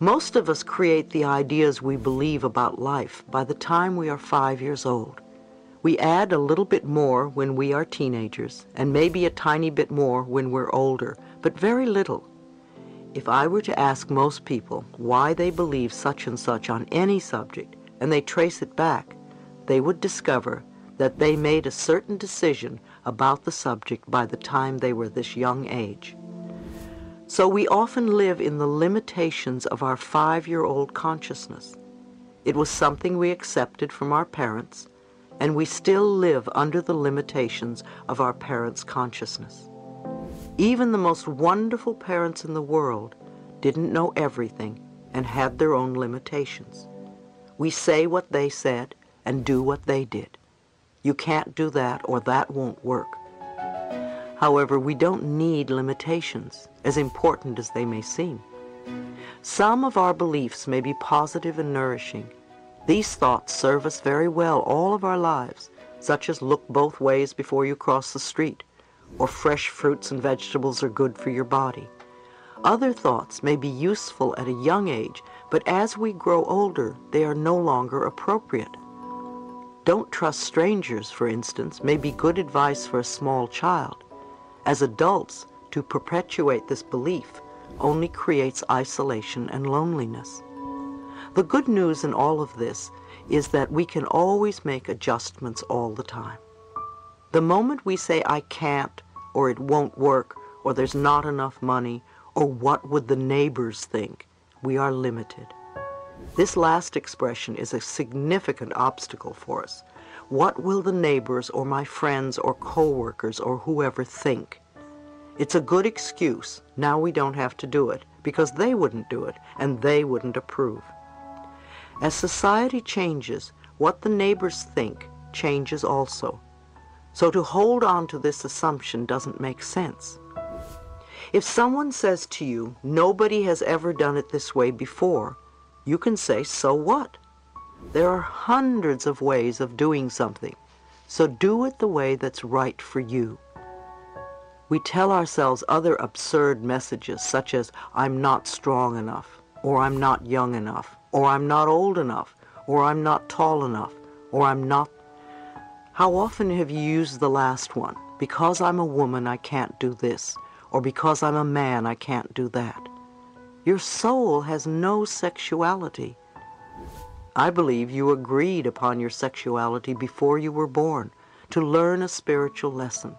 Most of us create the ideas we believe about life by the time we are 5 years old. We add a little bit more when we are teenagers, and maybe a tiny bit more when we're older, but very little. If I were to ask most people why they believe such and such on any subject, and they trace it back, they would discover that they made a certain decision about the subject by the time they were this young age. So we often live in the limitations of our 5-year-old consciousness. It was something we accepted from our parents, and we still live under the limitations of our parents' consciousness. Even the most wonderful parents in the world didn't know everything and had their own limitations. We say what they said and do what they did. You can't do that or that won't work. However, we don't need limitations, as important as they may seem. Some of our beliefs may be positive and nourishing. These thoughts serve us very well all of our lives, such as look both ways before you cross the street, or fresh fruits and vegetables are good for your body. Other thoughts may be useful at a young age, but as we grow older, they are no longer appropriate. Don't trust strangers, for instance, may be good advice for a small child. As adults, to perpetuate this belief only creates isolation and loneliness. The good news in all of this is that we can always make adjustments all the time. The moment we say, I can't, or it won't work, or there's not enough money, or what would the neighbors think, we are limited. This last expression is a significant obstacle for us. What will the neighbors or my friends or co-workers or whoever think? It's a good excuse. Now we don't have to do it because they wouldn't do it and they wouldn't approve. As society changes, what the neighbors think changes also. So to hold on to this assumption doesn't make sense. If someone says to you, nobody has ever done it this way before, you can say, so what? There are hundreds of ways of doing something, so do it the way that's right for you. We tell ourselves other absurd messages such as, I'm not strong enough, or I'm not young enough, or I'm not old enough, or I'm not tall enough, or I'm not... How often have you used the last one? Because I'm a woman, I can't do this, or because I'm a man, I can't do that. Your soul has no sexuality. I believe you agreed upon your sexuality before you were born, to learn a spiritual lesson.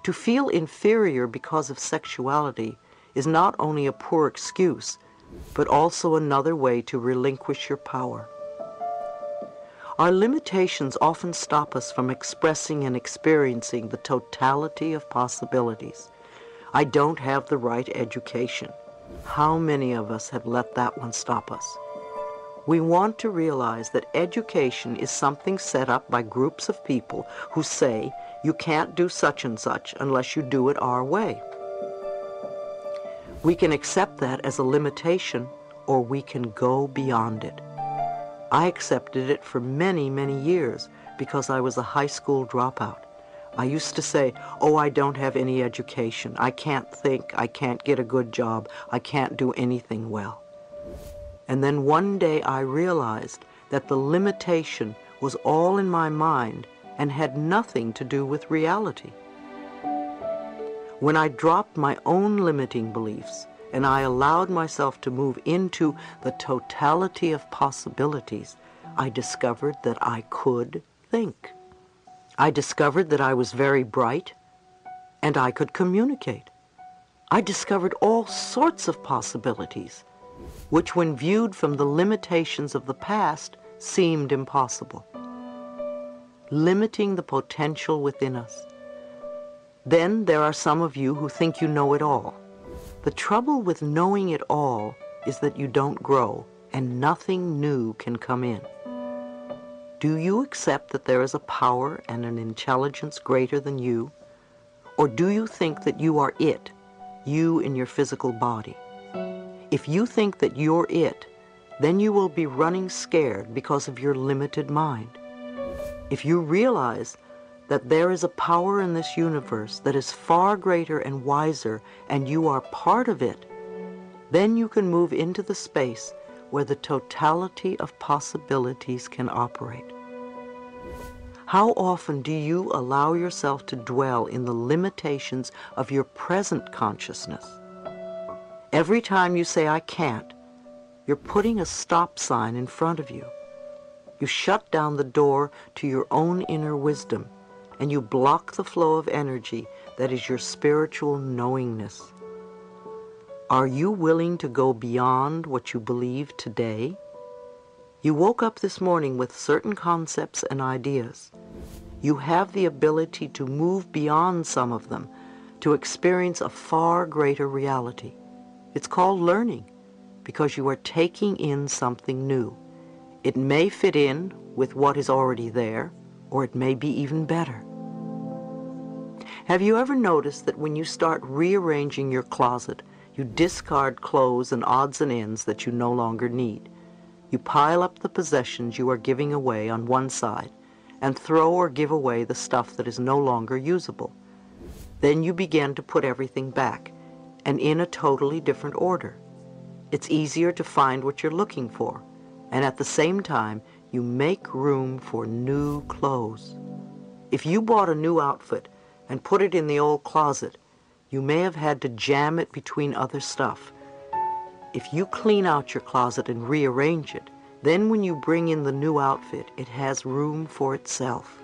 To feel inferior because of sexuality is not only a poor excuse, but also another way to relinquish your power. Our limitations often stop us from expressing and experiencing the totality of possibilities. I don't have the right education. How many of us have let that one stop us? We want to realize that education is something set up by groups of people who say, you can't do such and such unless you do it our way. We can accept that as a limitation, or we can go beyond it. I accepted it for many, many years because I was a high school dropout. I used to say, oh, I don't have any education. I can't think. I can't get a good job. I can't do anything well. And then one day I realized that the limitation was all in my mind and had nothing to do with reality. When I dropped my own limiting beliefs and I allowed myself to move into the totality of possibilities, I discovered that I could think. I discovered that I was very bright and I could communicate. I discovered all sorts of possibilities, which when viewed from the limitations of the past seemed impossible. Limiting the potential within us. Then there are some of you who think you know it all. The trouble with knowing it all is that you don't grow and nothing new can come in. Do you accept that there is a power and an intelligence greater than you? Or do you think that you are it, you in your physical body? If you think that you're it, then you will be running scared because of your limited mind. If you realize that there is a power in this universe that is far greater and wiser, and you are part of it, Then you can move into the space where the totality of possibilities can operate. How often do you allow yourself to dwell in the limitations of your present consciousness? Every time you say, "I can't," you're putting a stop sign in front of you. You shut down the door to your own inner wisdom, and you block the flow of energy that is your spiritual knowingness. Are you willing to go beyond what you believe today? You woke up this morning with certain concepts and ideas. You have the ability to move beyond some of them, to experience a far greater reality. It's called learning, because you are taking in something new. It may fit in with what is already there, or it may be even better. Have you ever noticed that when you start rearranging your closet, you discard clothes and odds and ends that you no longer need? You pile up the possessions you are giving away on one side and throw or give away the stuff that is no longer usable. Then you begin to put everything back, and in a totally different order. It's easier to find what you're looking for, and at the same time, you make room for new clothes. If you bought a new outfit and put it in the old closet, you may have had to jam it between other stuff. If you clean out your closet and rearrange it, then when you bring in the new outfit, it has room for itself.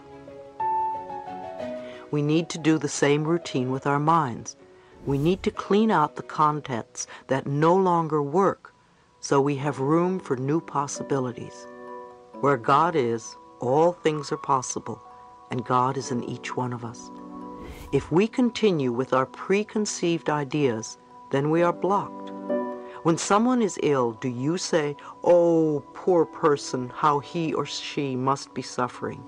We need to do the same routine with our minds. We need to clean out the contents that no longer work, so we have room for new possibilities. Where God is, all things are possible, and God is in each one of us. If we continue with our preconceived ideas, then we are blocked. When someone is ill, do you say, "Oh, poor person, how he or she must be suffering"?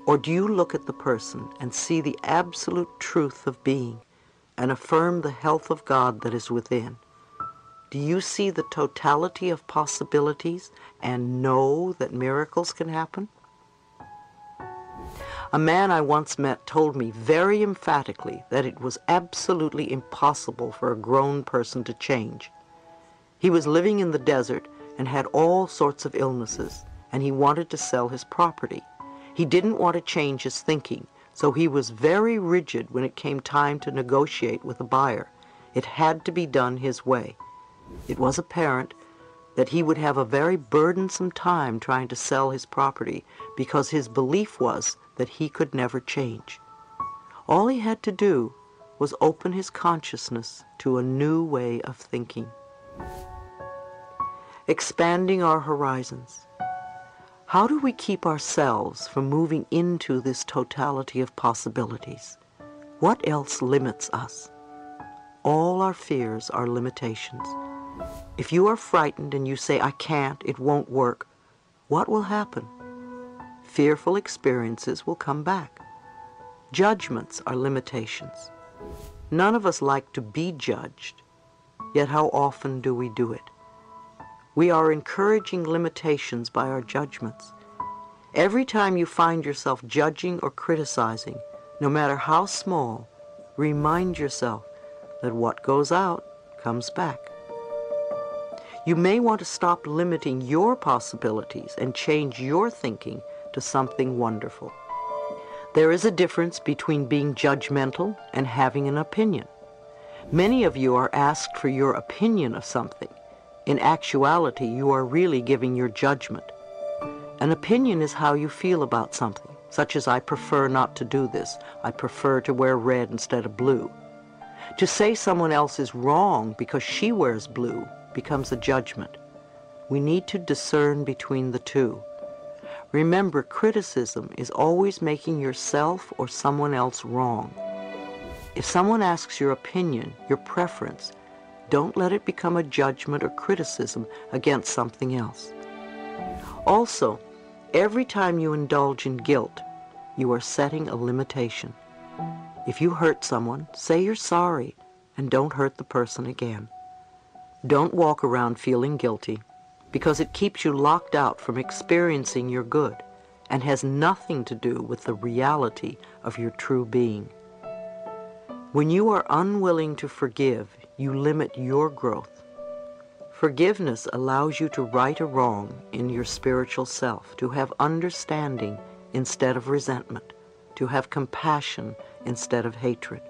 Or do you look at the person and see the absolute truth of being and affirm the health of God that is within? Do you see the totality of possibilities and know that miracles can happen? A man I once met told me very emphatically that it was absolutely impossible for a grown person to change. He was living in the desert and had all sorts of illnesses, and he wanted to sell his property. He didn't want to change his thinking, so he was very rigid when it came time to negotiate with a buyer. It had to be done his way. It was apparent that he would have a very burdensome time trying to sell his property because his belief was that he could never change. All he had to do was open his consciousness to a new way of thinking. Expanding our horizons. How do we keep ourselves from moving into this totality of possibilities? What else limits us? All our fears are limitations. If you are frightened and you say, "I can't, it won't work," what will happen? Fearful experiences will come back. Judgments are limitations. None of us like to be judged, yet how often do we do it? We are encouraging limitations by our judgments. Every time you find yourself judging or criticizing, no matter how small, remind yourself that what goes out comes back. You may want to stop limiting your possibilities and change your thinking to something wonderful. There is a difference between being judgmental and having an opinion. Many of you are asked for your opinion of something. In actuality, you are really giving your judgment. An opinion is how you feel about something, such as "I prefer not to do this," "I prefer to wear red instead of blue." To say someone else is wrong because she wears blue becomes a judgment. We need to discern between the two. Remember, criticism is always making yourself or someone else wrong. If someone asks your opinion, your preference, don't let it become a judgment or criticism against something else. Also, every time you indulge in guilt, you are setting a limitation. If you hurt someone, say you're sorry and don't hurt the person again. Don't walk around feeling guilty, because it keeps you locked out from experiencing your good and has nothing to do with the reality of your true being. When you are unwilling to forgive, you limit your growth. Forgiveness allows you to right a wrong in your spiritual self, to have understanding instead of resentment, to have compassion instead of hatred.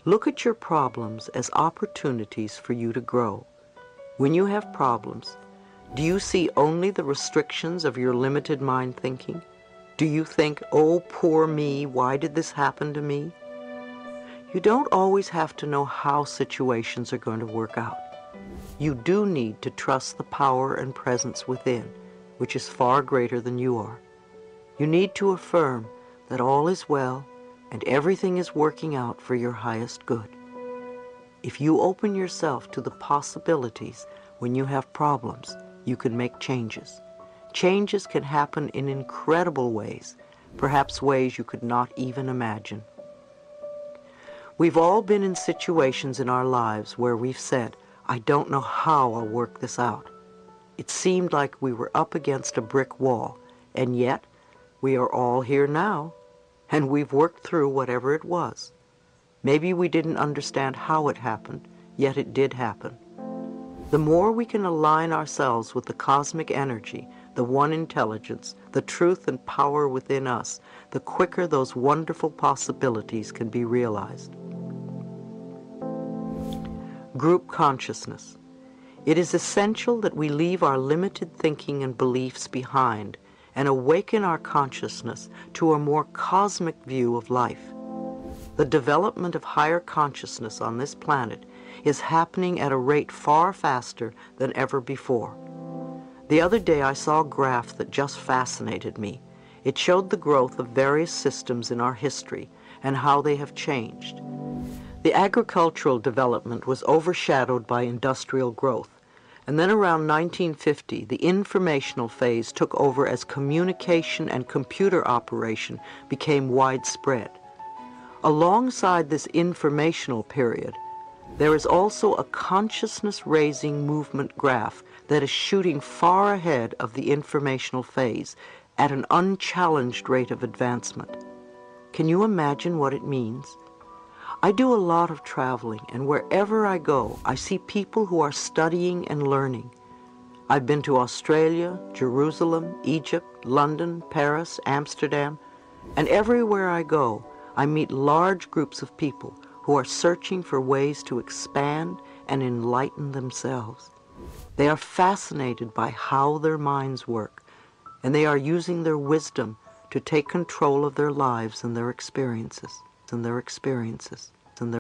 Look at your problems as opportunities for you to grow. When you have problems, do you see only the restrictions of your limited mind thinking? Do you think, oh, poor me, why did this happen to me? You don't always have to know how situations are going to work out. You do need to trust the power and presence within, which is far greater than you are. You need to affirm that all is well and everything is working out for your highest good. If you open yourself to the possibilities when you have problems, you can make changes. Changes can happen in incredible ways, perhaps ways you could not even imagine. We've all been in situations in our lives where we've said, I don't know how I'll work this out. It seemed like we were up against a brick wall, and yet we are all here now, and we've worked through whatever it was. Maybe we didn't understand how it happened, yet it did happen. The more we can align ourselves with the cosmic energy, the one intelligence, the truth and power within us, the quicker those wonderful possibilities can be realized. Group consciousness. It is essential that we leave our limited thinking and beliefs behind and awaken our consciousness to a more cosmic view of life. The development of higher consciousness on this planet is happening at a rate far faster than ever before. The other day I saw a graph that just fascinated me. It showed the growth of various systems in our history and how they have changed. The agricultural development was overshadowed by industrial growth, and then around 1950 the informational phase took over as communication and computer operation became widespread. Alongside this informational period, there is also a consciousness-raising movement graph that is shooting far ahead of the informational phase at an unchallenged rate of advancement. Can you imagine what it means? I do a lot of traveling, and wherever I go, I see people who are studying and learning. I've been to Australia, Jerusalem, Egypt, London, Paris, Amsterdam, and everywhere I go, I meet large groups of people who are searching for ways to expand and enlighten themselves. They are fascinated by how their minds work, and they are using their wisdom to take control of their lives and their experiences.